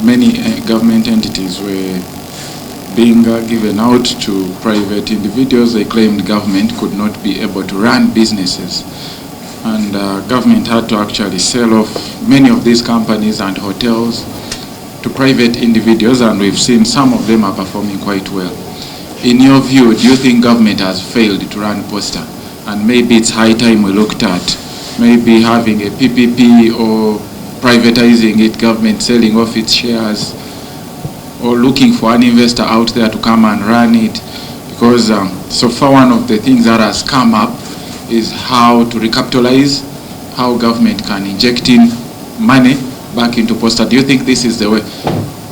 many government entities were being given out to private individuals. They claimed government could not be able to run businesses. And government had to actually sell off many of these companies and hotels to private individuals, and we've seen some of them are performing quite well. In your view, do you think government has failed to run Posta? And maybe it's high time we looked at maybe having a PPP or privatizing it, government selling off its shares, or looking for an investor out there to come and run it? Because so far one of the things that has come up is how to recapitalize, how government can inject in money back into Posta. Do you think this is the way?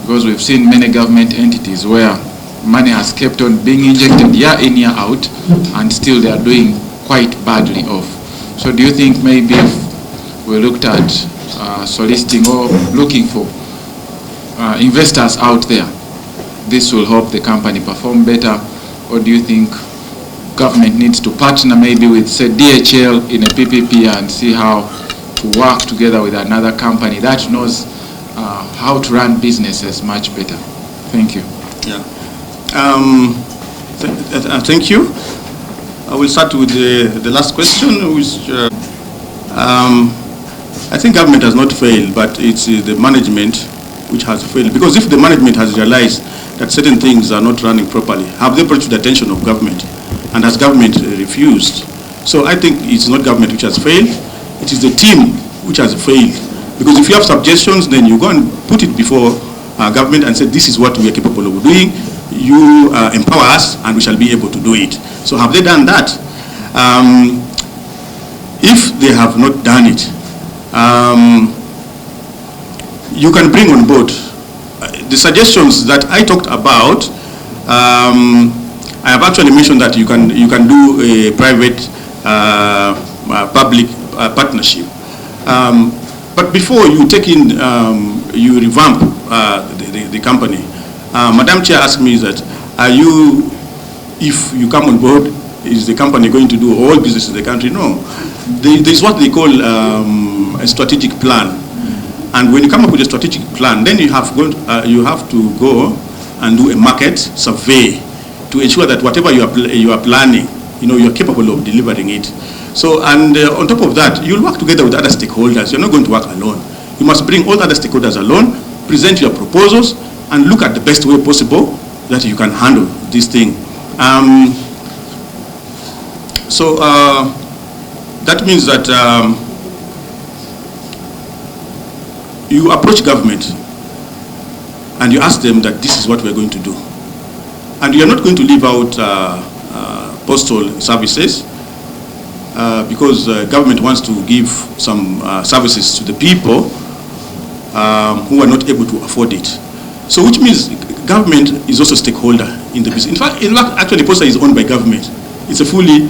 Because we've seen many government entities where money has kept on being injected year in, year out, and still they are doing quite badly off. So do you think maybe if we looked at soliciting or looking for investors out there, this will help the company perform better? Or do you think government needs to partner maybe with, say, DHL in a PPP and see how to work together with another company that knows how to run businesses much better? Thank you. Yeah. Thank you. I will start with the last question, which I think government has not failed, but it's the management which has failed. Because if the management has realized that certain things are not running properly, have they brought to the attention of government? And has government refused? So I think it's not government which has failed, it is the team which has failed. Because if you have suggestions, then you go and put it before government and say, this is what we are capable of doing. You empower us and we shall be able to do it. So have they done that? If they have not done it, you can bring on board the suggestions that I talked about. I have actually mentioned that you can do a private public partnership. But before you take in, you revamp the company. Madam Chair asked me that, if you come on board, is the company going to do all business in the country? No. There's what they call a strategic plan. And when you come up with a strategic plan, then you have to go and do a market survey to ensure that whatever you are planning, you are capable of delivering it. So, and on top of that, you'll work together with other stakeholders. You're not going to work alone. You must bring all other stakeholders along, present your proposals, and look at the best way possible that you can handle this thing. So that means that you approach government and you ask them that this is what we're going to do. And you're not going to leave out postal services because government wants to give some services to the people who are not able to afford it. So which means government is also a stakeholder in the business. In fact, actually Posta is owned by government. It's a fully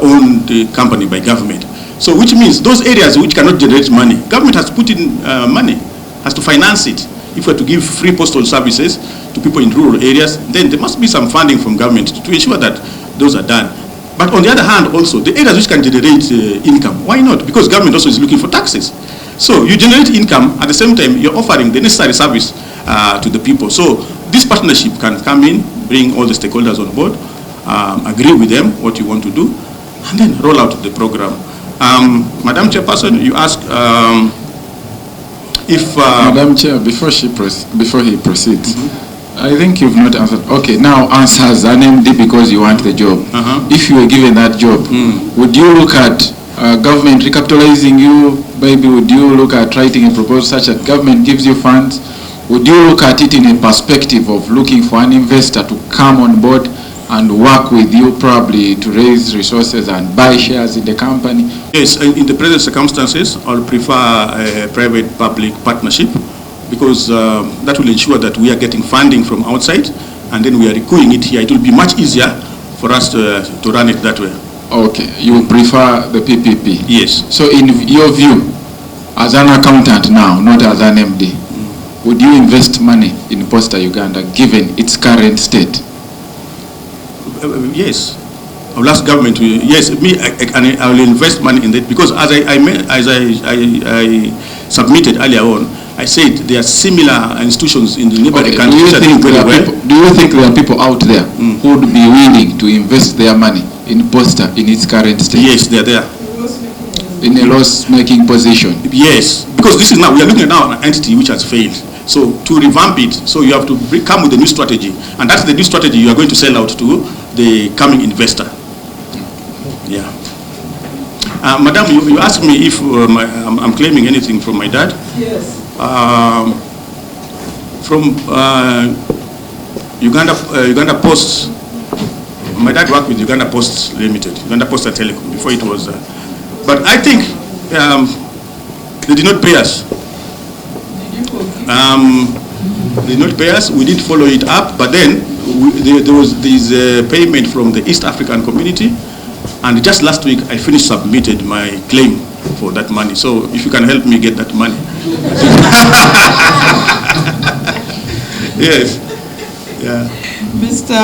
owned company by government. So which means those areas which cannot generate money, government has to put in money, has to finance it. If we're to give free postal services to people in rural areas, then there must be some funding from government to ensure that those are done. But on the other hand also, the areas which can generate income, why not? Because government also is looking for taxes. So you generate income, at the same time you're offering the necessary service to the people. So this partnership can come in, bring all the stakeholders on board, agree with them what you want to do, and then roll out the program. Madam Chairperson, you asked if... Madam Chair, before he proceeds, I think you've not answered. Okay, now answer as an MD because you want the job. If you were given that job, would you look at government recapitalizing you? Maybe would you look at writing a proposal such that government gives you funds? Would you look at it in a perspective of looking for an investor to come on board and work with you probably to raise resources and buy shares in the company? Yes, in the present circumstances, I'll prefer a private-public partnership because that will ensure that we are getting funding from outside and then we are recruiting it here. It will be much easier for us to run it that way. Okay, you prefer the PPP? Yes. So in your view, as an accountant now, not as an MD, would you invest money in Posta Uganda given its current state? Yes. I will ask government to, yes, I will invest money in that because as I submitted earlier on, I said there are similar institutions in the neighboring Okay, countries that do very well. do you think there are people out there who would be willing to invest their money in Posta in its current state? Yes, they are there. In a loss-making position? Yes, because this is now, we are looking at now an entity which has failed. So to revamp it, so you have to come with a new strategy. And that's the new strategy you are going to sell out to the coming investor. Yeah. Madam, you asked me if I'm claiming anything from my dad. Yes. From Uganda Post. My dad worked with Uganda Post Limited, Uganda Post and Telecom, before it was. But I think they did not pay us. They did not pay us. We did follow it up, but then there was this payment from the East African community, and just last week I submitted my claim for that money. So if you can help me get that money. Yes. Yeah. Mr.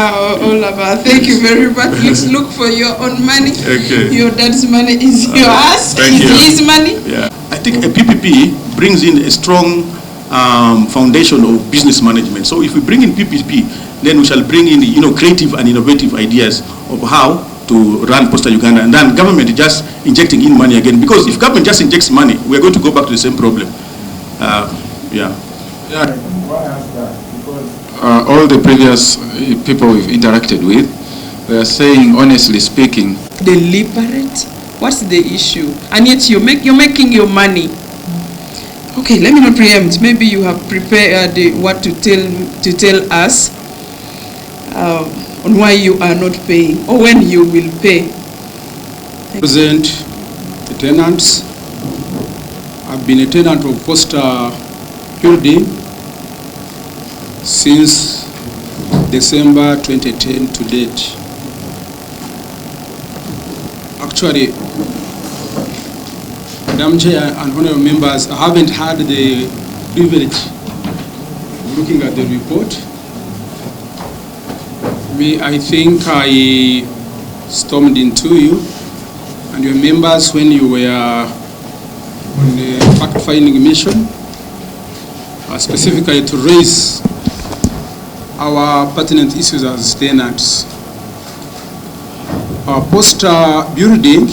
Olaba, thank you very much. Let's look for your own money. Okay. Your dad's money is yours. Thank you. His money. Yeah. I think a PPP brings in a strong foundation of business management. So if we bring in PPP, then we shall bring in creative and innovative ideas of how to run Posta Uganda, and then government just injecting in money again. Because if government just injects money, we are going to go back to the same problem. Yeah. Why ask that? Because all the previous people we've interacted with, they are saying, honestly speaking, Deliberate. What's the issue? And yet you're making your money. Okay, let me not preempt. Maybe you have prepared what to tell us on why you are not paying or when you will pay. Present the tenants. I've been a tenant of Posta Building since December 2010 to date. Actually, Madam Chair and honorable members, I haven't had the privilege of looking at the report. I think I stormed into you and your members when you were on a fact-finding mission, specifically to raise our pertinent issues as tenants. Our Posta Building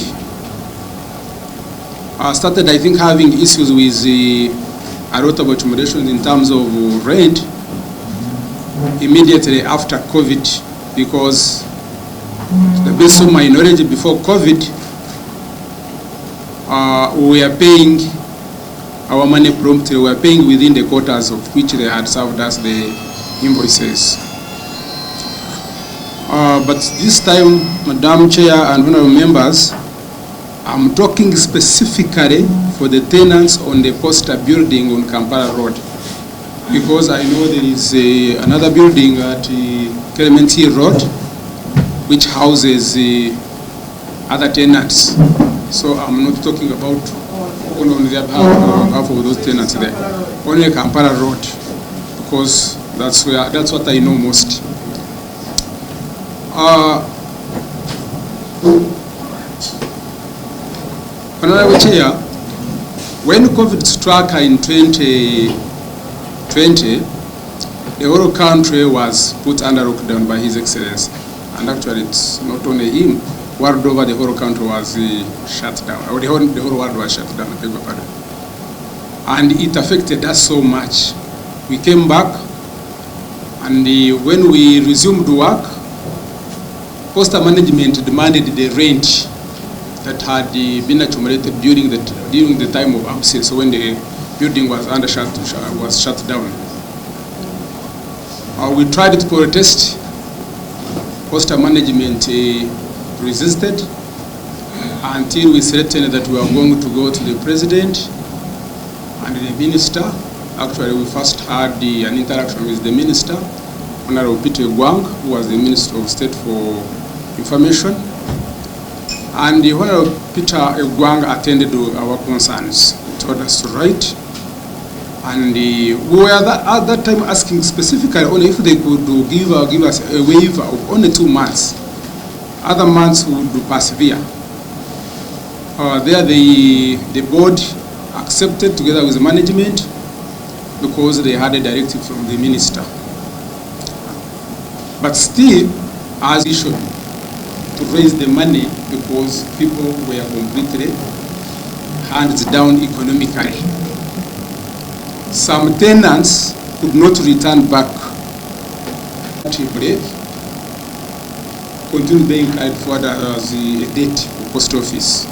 started, I think, having issues with a lot of accommodations in terms of rent immediately after COVID, because to the best of my knowledge, before COVID, we were paying our money promptly. We were paying within the quarters of which they had served us the invoices. But this time, Madam Chair and honorable members, I'm talking specifically for the tenants on the Posta Building on Kampala Road, because I know there is another building at Clementi Road which houses other tenants. So I'm not talking about only the half of those tenants there, only Kampala Road, because that's what I know most. Honorable Chair, when COVID struck in 2020, the whole country was put under lockdown by His Excellency. And actually, it's not only him. World over, the whole country was shut down. Or the whole world was shut down, I beg your pardon. And it affected us so much. We came back, and when we resumed work, Posta management demanded the rent that had been accumulated during the time of absence, when the building was shut down. We tried to protest. Posta management resisted until we threatened that we were going to go to the president and the minister. Actually, we first had an interaction with the minister, Honorable Peter Gwang, who was the Minister of State for Information. And the Honorable Peter Gwang attended to our concerns, told us to write. And we were at that time asking specifically only if they could give us a waiver of only 2 months. Other months would persevere. There the board accepted together with the management because they had a directive from the minister. But still, as he should, to raise the money because people were completely hands down economically. Some tenants could not return back to break, continue being carried forward as a debt for post office.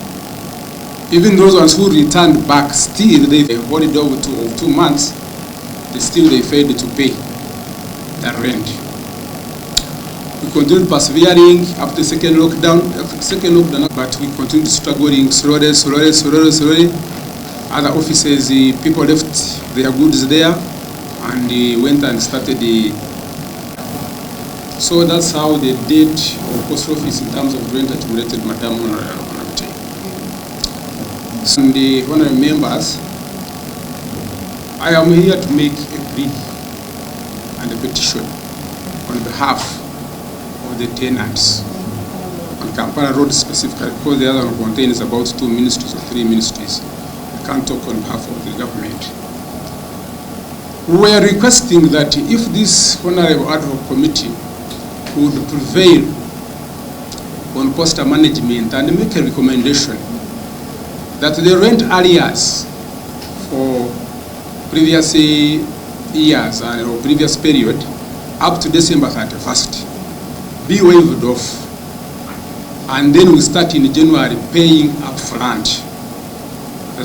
Even those ones who returned back, still they holiday of 2 months, they failed to pay the rent. We continued persevering after the second lockdown, but we continued struggling slowly. Other offices, people left their goods there and went and started so that's how the debt of post office in terms of rent accumulated, Madam Honorable. So the honorable members, I am here to make a plea and a petition on behalf of the tenants on Kampala Road specifically, because the other one contains about 2 ministries or 3 ministries. I can't talk on behalf of the government. We are requesting that if this honorable ad hoc committee would prevail on Posta management and make a recommendation that the rent arrears for previous years or previous period up to December 31st be waived off, and then we start in January paying up front.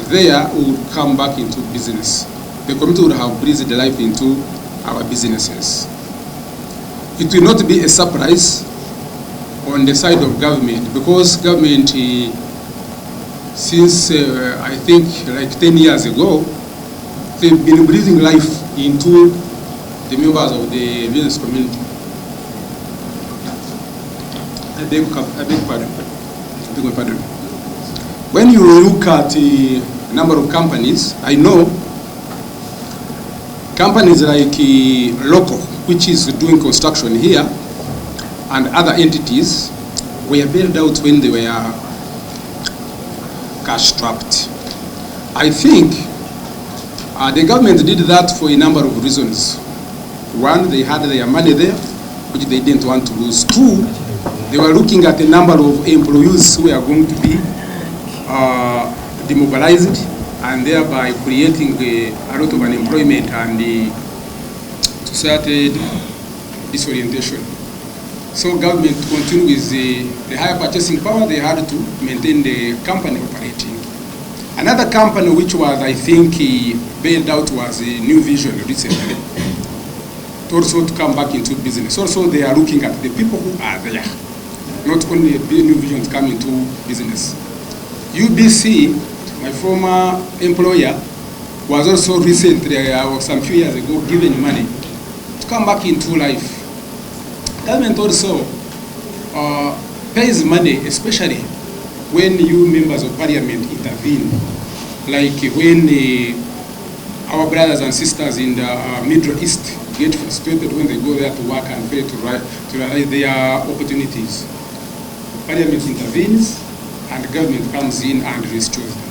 There we will come back into business. The committee would have breathed life into our businesses. It will not be a surprise on the side of government, because government, since I think like 10 years ago, they've been breathing life into the members of the business community. I beg pardon. When you look at the number of companies, I know companies like Local, which is doing construction here, and other entities were bailed out when they were cash strapped. I think the government did that for a number of reasons. One, they had their money there, which they didn't want to lose. Two, they were looking at a number of employees who are going to be demobilized, and thereby creating a lot of unemployment and society disorientation. So government continued with the higher purchasing power. They had to maintain the company operating. Another company which was, I think, bailed out was New Vision recently, also to come back into business. Also, they are looking at the people who are there, not only New Vision to come into business. UBC, my former employer, was also recently, some few years ago, given money to come back into life. Government also pays money, especially when you members of parliament intervene, like when our brothers and sisters in the Middle East get frustrated when they go there to work and fail to realize their opportunities. Parliament intervenes and government comes in and restores them.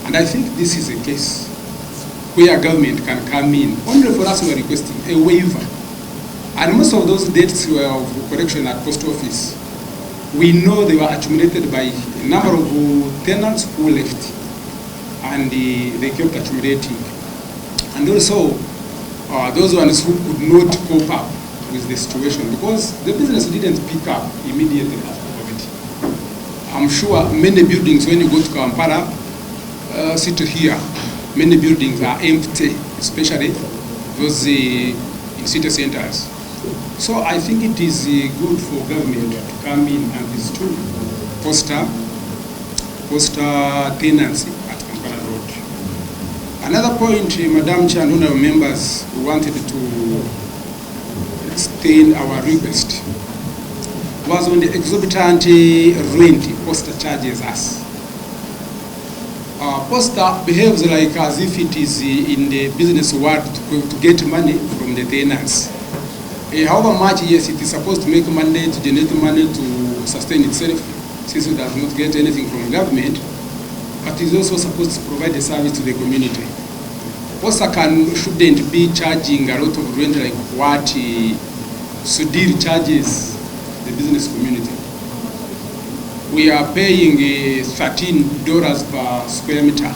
And I think this is a case where government can come in. Only for us we are requesting a waiver. And most of those debts were of collection at post office. We know they were accumulated by a number of tenants who left, and they kept accumulating. And also, those ones who could not cope up with the situation, because the business didn't pick up immediately after COVID. I'm sure many buildings, when you go to Kampala, city here, many buildings are empty, especially those in city centers. So I think it is good for government to come in and restore Posta tenancy at Kampala Road. Another point, Madam Chair and honorable members, we wanted to extend our request was on the exorbitant rent Posta charges us. Posta behaves like as if it is in the business world to get money from the tenants. However much, yes, it is supposed to make money, to generate money to sustain itself, since it does not get anything from government, but it is also supposed to provide a service to the community. Posta shouldn't be charging a lot of rent like what Sudir charges the business community. We are paying $13 per square meter,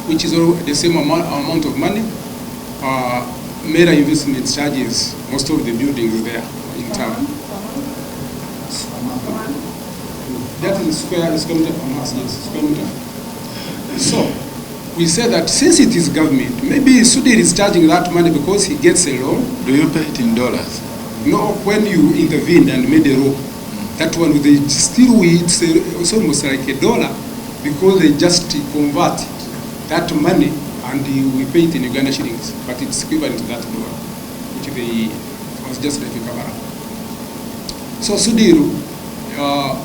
which is the same amount of money Mera investment charges most of the buildings there in town. That is square meter per month, yes, square meter. So we say that since it is government, maybe Sudir is charging that money because he gets a loan. Do you pay it in dollars? No, when you intervened and made a law, that one they still it's almost like $1 because they just convert that money and we pay it in Uganda shillings, but it's equivalent to that $1, which was just like a cover. So Sudir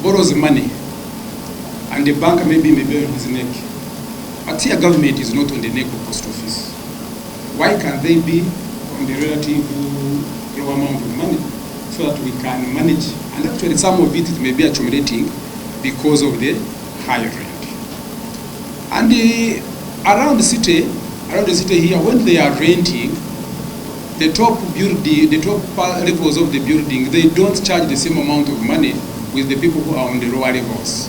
borrows money and the bank maybe may be on his neck. But here government is not on the neck of post office. Why can't they be on the relative low amount of money so that we can manage? And actually some of it may be accumulating because of the high rent. And around the city here, when they are renting, the top levels of the building, they don't charge the same amount of money with the people who are on the lower levels.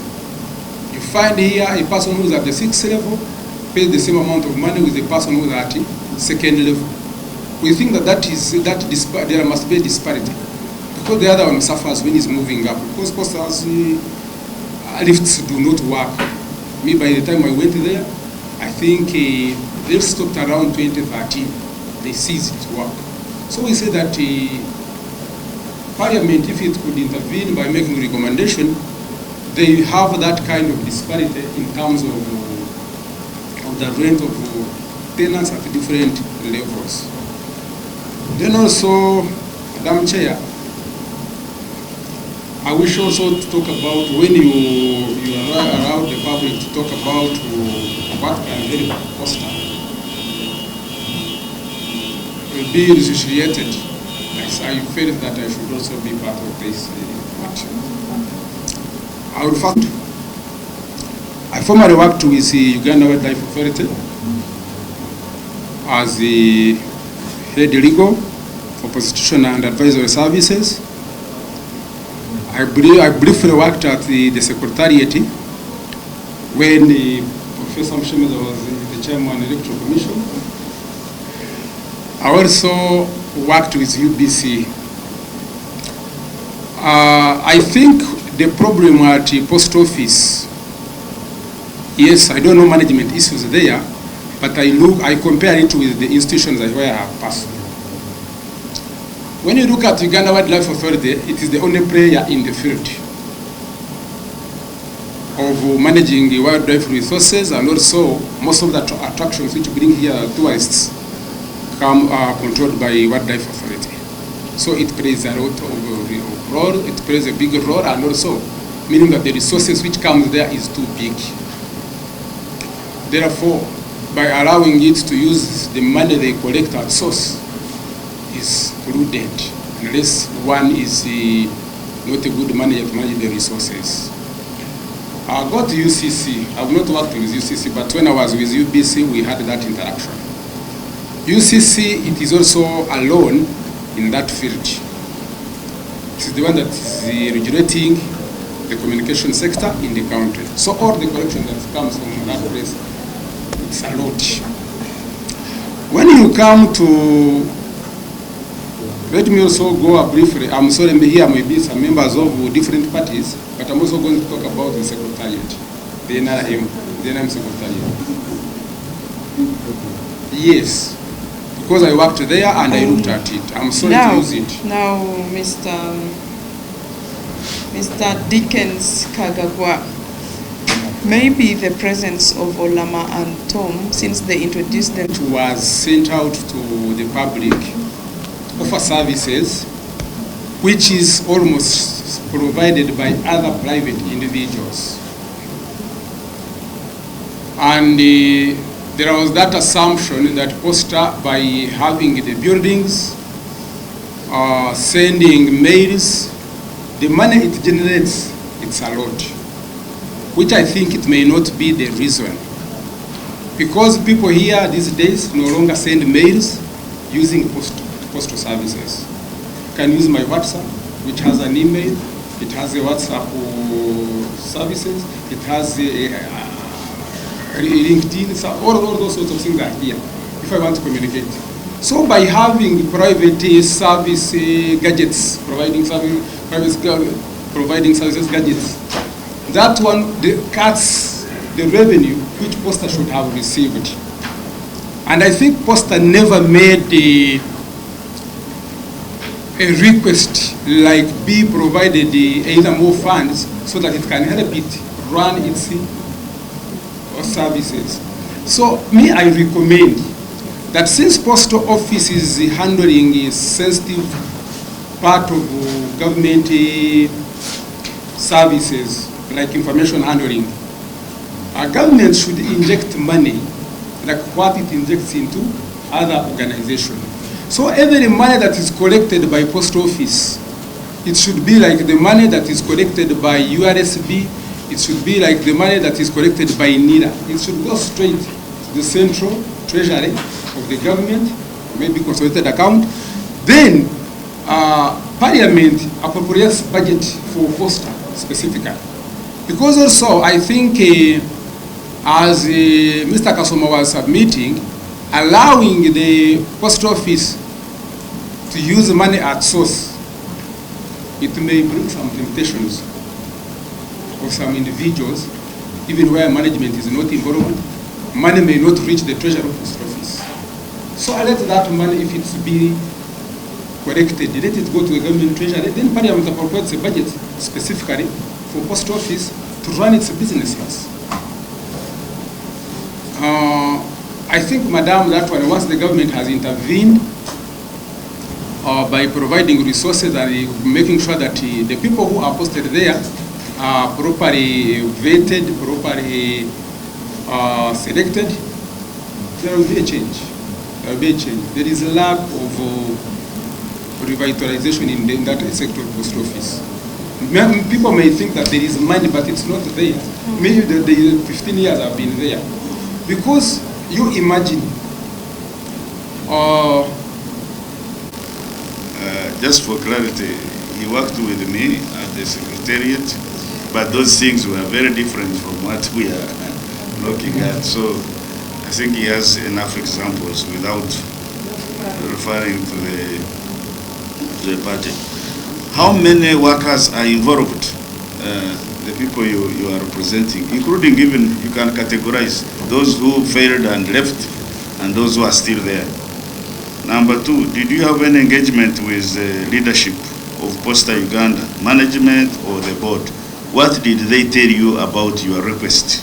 You find here a person who's at the 6th level pays the same amount of money with the person who's at the 2nd level. We think that there must be a disparity because the other one suffers when he's moving up. Because Postal's lifts do not work. Me, by the time I went there, I think they stopped around 2013. They ceased its work. So we say that Parliament, if it could intervene by making a recommendation, they have that kind of disparity in terms of the rent of tenants at different levels. Then also, Madam Chair, I wish also to talk about when you allow the public to talk about what can help Postal will be resuscitated. I felt that I should also be part of this action. I formerly worked with the Uganda Wildlife Authority as the head legal for prostitution and advisory services. I briefly worked at the Secretariat when Professor Mshemeza was the chairman of the Electoral Commission. I also worked with UBC. I think the problem at the post office, yes, I don't know management issues there, but I compare it with the institutions where I have passed. When you look at Uganda Wildlife Authority, it is the only player in the field of managing wildlife resources, and also most of the attractions which bring here tourists are controlled by Wildlife Authority. So it plays a lot of role, it plays a big role, and also meaning that the resources which comes there is too big. Therefore, by allowing it to use the money they collect at source is prudent, unless one is not a good manager to manage the resources. I got UCC. I've not worked with UCC, but when I was with UBC, we had that interaction. UCC, it is also alone in that field. It is the one that is regulating the communication sector in the country. So all the collection that comes from that place, it's a lot. When you come to, let me also go briefly, I'm sorry, here may be some members of different parties, but I'm also going to talk about the Secretariat, the NRM Secretariat. Yes, because I worked there and I looked at it. I'm sorry to use it. Now, Mr. Dickens Kagagwa, maybe the presence of Olama and Tom, since they introduced them, was sent out to the public offer services which is almost provided by other private individuals. And there was that assumption that Posta, by having the buildings, sending mails, the money it generates, it's a lot, which I think it may not be the reason. Because people here these days no longer send mails using postal services. You can use my WhatsApp, which has an email. It has a WhatsApp services. It has a LinkedIn. All those sorts of things are here if I want to communicate. So by having private service gadgets, providing services gadgets, that one cuts the revenue which Posta should have received. And I think Posta never made a request like be provided either more funds so that it can help it run its services. So me, I recommend that since Postal Office is handling a sensitive part of government services like information handling, our government should inject money like what it injects into other organizations. So every money that is collected by Post Office, it should be like the money that is collected by URSB, it should be like the money that is collected by NIRA. It should go straight to the central treasury of the government, maybe consolidated account. Then Parliament appropriates budget for Posta specifically. Because also I think as Mr. Kasoma was submitting, allowing the Post Office to use money at source, it may bring some temptations of some individuals, even where management is not involved. Money may not reach the treasury of Post Office. So I let that money, if it's be collected, let it go to the government treasury, then Parliament appropriates a budget specifically for Post Office to run its businesses. I think, Madam, that one, once the government has intervened by providing resources and making sure that the people who are posted there are properly vetted, properly selected, there will be a change. There will be a change. There is a lack of revitalization in that sector of Post Office. People may think that there is money, but it's not there. Maybe the 15 years have been there. Because you imagine, just for clarity, he worked with me at the Secretariat, but those things were very different from what we are looking at. So I think he has enough examples without referring to the party. How many workers are involved? The people you are representing, including even, you can categorize those who failed and left and those who are still there. Number two, did you have any engagement with the leadership of Posta Uganda, management or the board? What did they tell you about your request?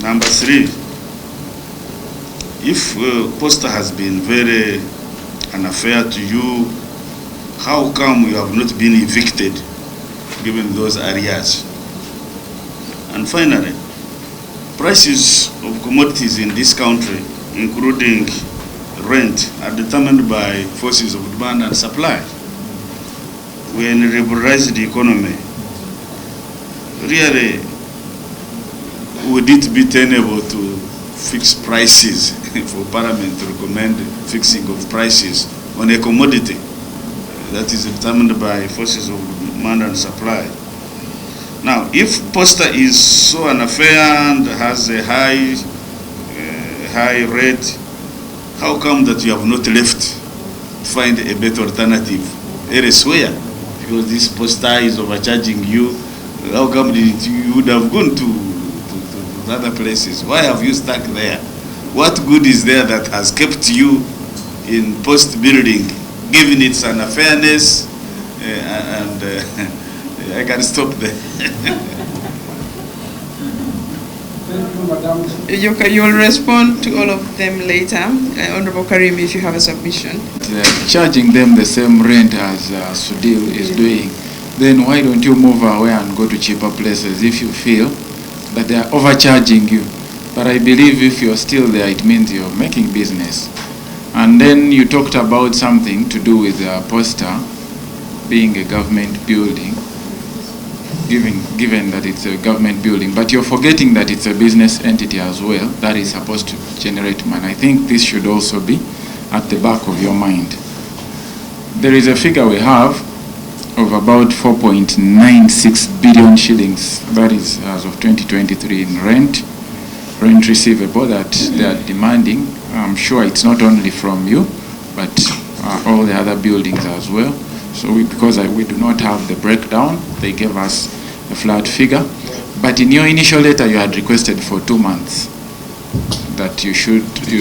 Number three, if Posta has been very unfair to you, how come you have not been evicted given those areas? And finally, prices of commodities in this country, including rent, are determined by forces of demand and supply. When we liberalize the economy, really, would it be tenable to fix prices for Parliament to recommend fixing of prices on a commodity that is determined by forces of demand and supply? Now, if Posta is so unfair and has a high rate, how come that you have not left to find a better alternative elsewhere? Because this Posta is overcharging you. How come you would have gone to other places? Why have you stuck there? What good is there that has kept you in post building, given its unfairness? I can stop there. You will respond to all of them later. Honorable Karim, if you have a submission. Charging them the same rent as Sudil is doing, then why don't you move away and go to cheaper places if you feel that they are overcharging you? But I believe if you're still there, it means you're making business. And then you talked about something to do with Posta being a government building. given that it's a government building, but you're forgetting that it's a business entity as well that is supposed to generate money. I think this should also be at the back of your mind. There is a figure we have of about 4.96 billion shillings, that is as of 2023, in rent receivable that they are demanding. I'm sure it's not only from you, but all the other buildings as well. So because we do not have the breakdown, they gave us a flat figure. But in your initial letter, you had requested for 2 months, that you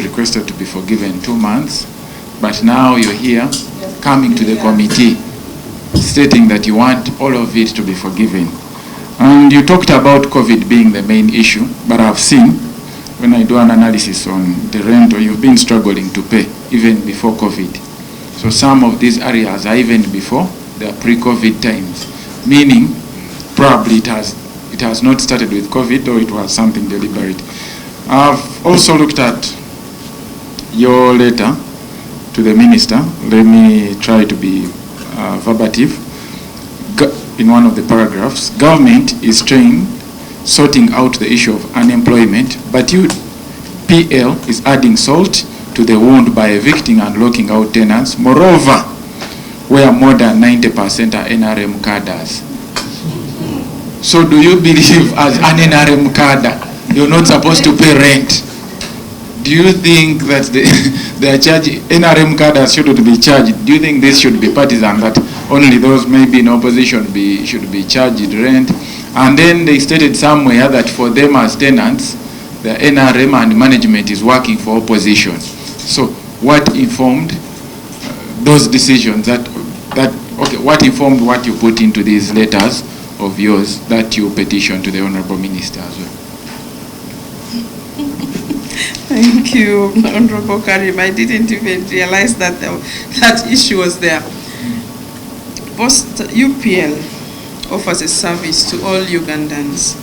requested to be forgiven 2 months. But now you're here coming to the committee stating that you want all of it to be forgiven. And you talked about COVID being the main issue, but I've seen when I do an analysis on the rental, you've been struggling to pay even before COVID. So some of these areas are even before the pre-COVID times, meaning probably it has not started with COVID, or it was something deliberate. I've also looked at your letter to the minister. Let me try to be verbative. In one of the paragraphs, government is sorting out the issue of unemployment, but PL is adding salt to the wound by evicting and locking out tenants. Moreover, where more than 90% are NRM cadres. So do you believe as an NRM cadre, you're not supposed to pay rent? Do you think that they are charging, NRM cadres shouldn't be charged? Do you think this should be partisan, that only those maybe in opposition should be charged rent? And then they stated somewhere that for them as tenants, the NRM and management is working for opposition. So what informed those decisions what informed what you put into these letters of yours that you petitioned to the Honorable Minister as well? Thank you, Honorable Karim. I didn't even realize that that issue was there. UPL offers a service to all Ugandans,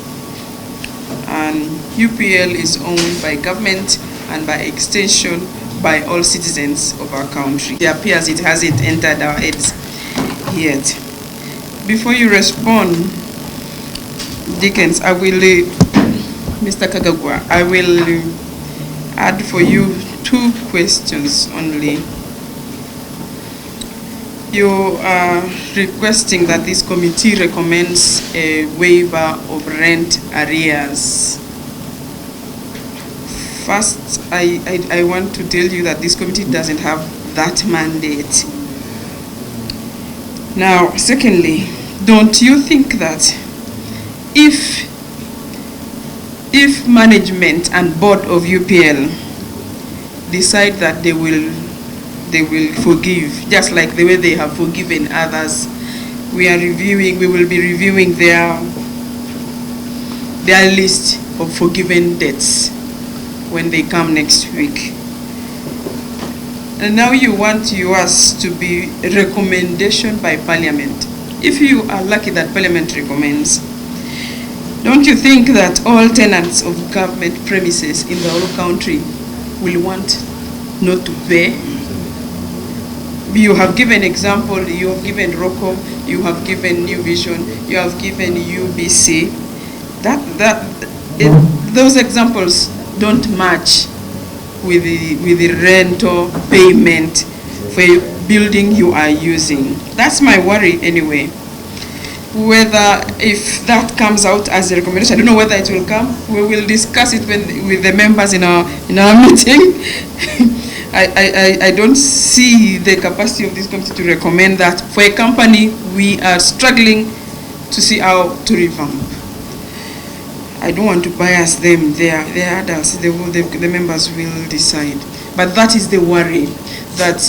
and UPL is owned by government and by extension by all citizens of our country. It appears it hasn't entered our heads yet. Before you respond, Dickens, I will, Mr. Kagagwa, I will add for you 2 questions only. You are requesting that this committee recommends a waiver of rent arrears. First, I want to tell you that this committee doesn't have that mandate. Now, secondly, don't you think that if management and board of UPL decide that they will forgive, just like the way they have forgiven others, we will be reviewing their list of forgiven debts when they come next week. And now you want yours to be a recommendation by Parliament. If you are lucky that Parliament recommends, don't you think that all tenants of government premises in the whole country will want not to pay? You have given example, you have given ROCO, you have given New Vision, you have given UBC. Those examples don't match with the rental payment for a building you are using. That's my worry anyway. Whether if that comes out as a recommendation, I don't know whether it will come. We will discuss it with the members in our meeting. I don't see the capacity of this committee to recommend that. For a company, we are struggling to see how to revamp. I don't want to bias them. They are adults. The members will decide. But that is the worry, that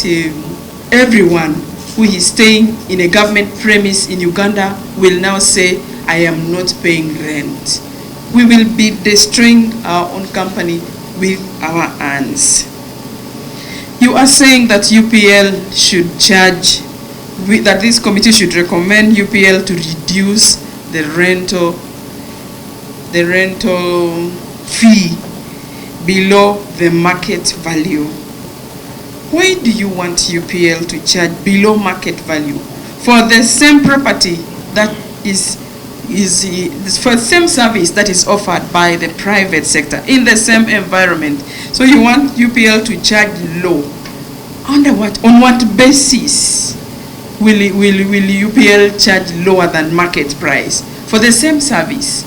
everyone who is staying in a government premise in Uganda will now say, I am not paying rent. We will be destroying our own company with our hands. You are saying that UPL should charge, that this committee should recommend UPL to reduce the rental fee below the market value. Why do you want UPL to charge below market value for the same property that is for the same service that is offered by the private sector in the same environment. So you want UPL to charge low. On what basis will UPL charge lower than market price for the same service?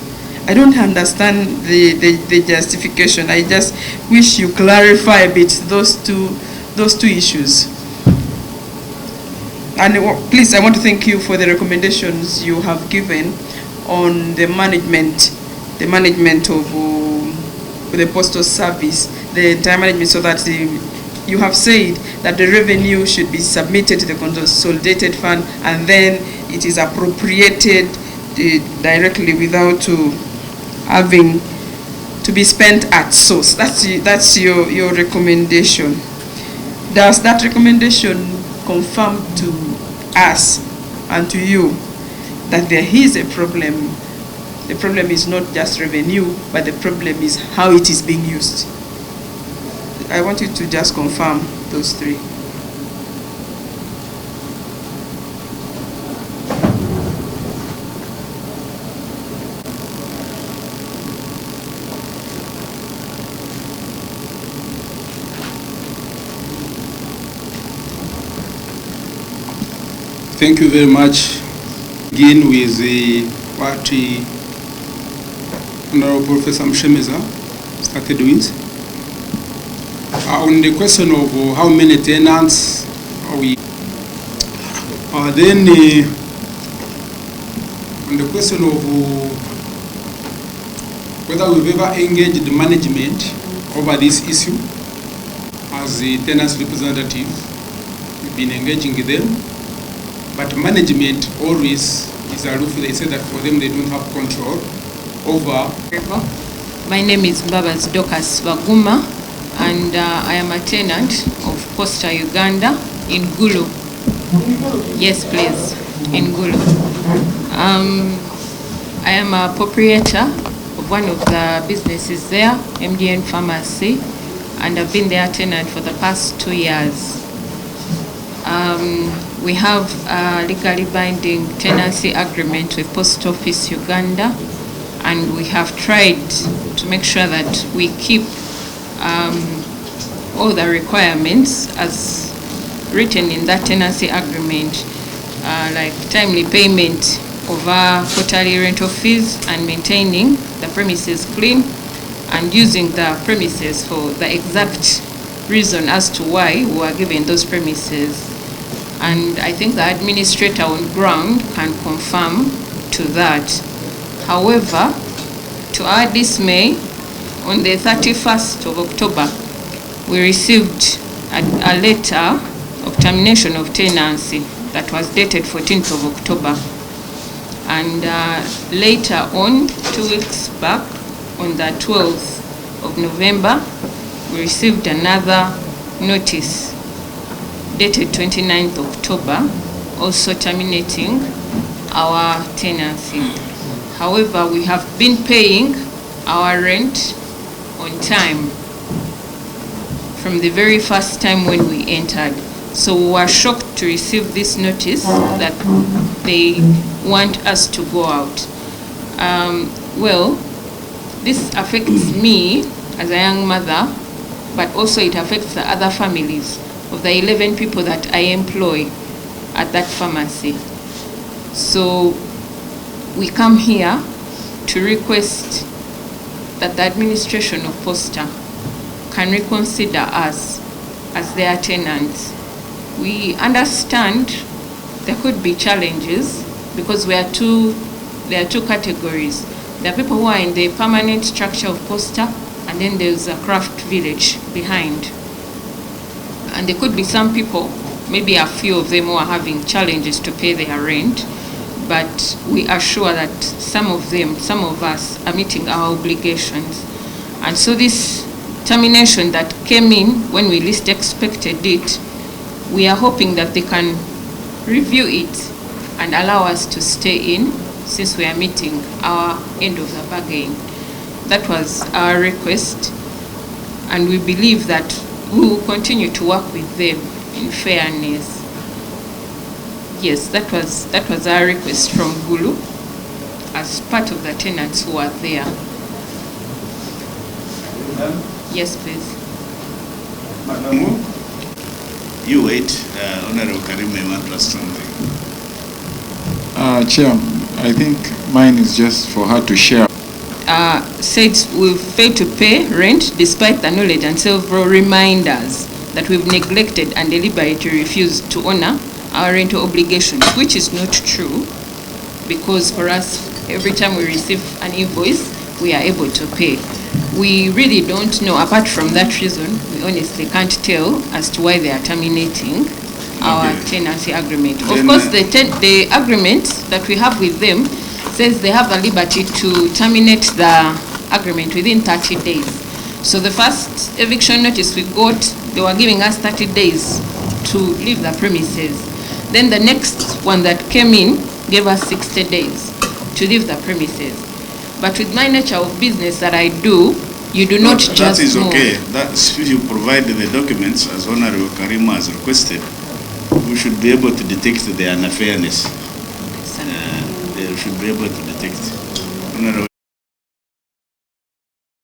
I don't understand the justification. I just wish you clarify a bit those two issues. And please, I want to thank you for the recommendations you have given on the management of the postal service, the entire management, so that you have said that the revenue should be submitted to the consolidated fund and then it is appropriated directly without having to be spent at source. That's your recommendation. Does that recommendation confirm to us and to you that there is a problem? The problem is not just revenue, but the problem is how it is being used. I want you to just confirm those three. Thank you very much. Begin with what Honorable Professor Mshemeza started with. On the question of how many tenants are we, then on the question of whether we've ever engaged the management over this issue as the tenants representative, we've been engaging them. But management always is aloof. They say that for them they don't have control over. My name is Babas Dokas Baguma, and I am a tenant of Posta Uganda in Gulu. Yes, please, in Gulu. I am a proprietor of one of the businesses there, MDN Pharmacy, and I've been their tenant for the past 2 years. We have a legally binding tenancy agreement with Post Office Uganda, and we have tried to make sure that we keep all the requirements as written in that tenancy agreement, like timely payment of our quarterly rental fees and maintaining the premises clean and using the premises for the exact reason as to why we were given those premises. And I think the administrator on ground can confirm to that. However, to our dismay, on the 31st of October, we received a letter of termination of tenancy that was dated 14th of October. And later on, 2 weeks back, on the 12th of November, we received another notice dated 29th October, also terminating our tenancy. However, we have been paying our rent on time from the very first time when we entered. So we were shocked to receive this notice that they want us to go out. Well, this affects me as a young mother, but also it affects the other families of the 11 people that I employ at that pharmacy. So we come here to request that the administration of Posta can reconsider us as their tenants. We understand there could be challenges because there are two categories. There are people who are in the permanent structure of Posta, and then there's a craft village behind. And there could be some people, maybe a few of them, who are having challenges to pay their rent, but we are sure that some of us are meeting our obligations. And so this termination that came in when we least expected it, we are hoping that they can review it and allow us to stay in, since we are meeting our end of the bargain. That was our request, and we believe that we will continue to work with them in fairness. Yes, that was our request from Gulu. as part of the tenants who are there. Yes, please. Madam, you wait. Honorable Karim may want to ask something. Chair, I think mine is just for her to share. Said we've failed to pay rent despite the knowledge and several reminders that we've neglected and deliberately refused to honor our rental obligations, which is not true, because for us, every time we receive an invoice, we are able to pay. We really don't know. Apart from that reason, we honestly can't tell as to why they are terminating our tenancy agreement. Of course, the agreement that we have with them says they have the liberty to terminate the agreement within 30 days. So the first eviction notice we got, they were giving us 30 days to leave the premises. Then the next one that came in gave us 60 days to leave the premises. But with my nature of business that I do, you do not just That is move. okay. That's if you provide the documents as Honorable Karim has requested, we should be able to detect the unfairness. They should be able to detect. Honorable